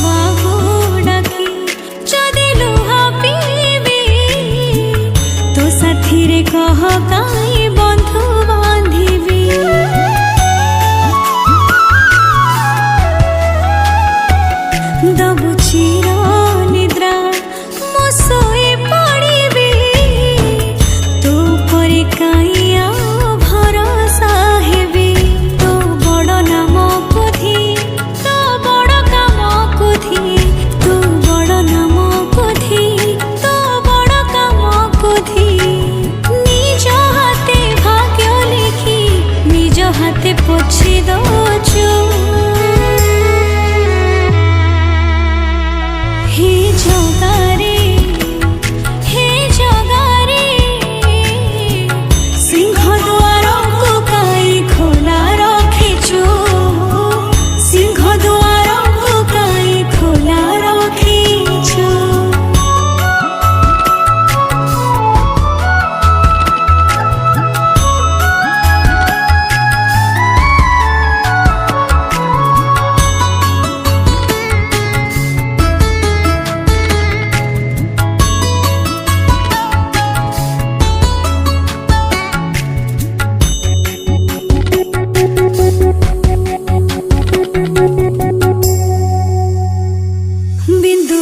बाबू डाकी जदि लुहा पीबी तो साथी रे कह काई बंधु बांधिबी दबु चिर निद्रा मो सोई पड़िबी तो परे काई भरोसा हेबी तो बड़ नाम कुधी तो बड़ काम कुधी तो बड़ नाम कुधी तो बड़ काम कुधी निज हाथे भाग्य लिखी निज हाथे पोछि दौचु हे जगारे हे जगारे सिंह द्वार को काई खोला रखिछु सिंह द्वार को काई खोला रखिछु बिंदु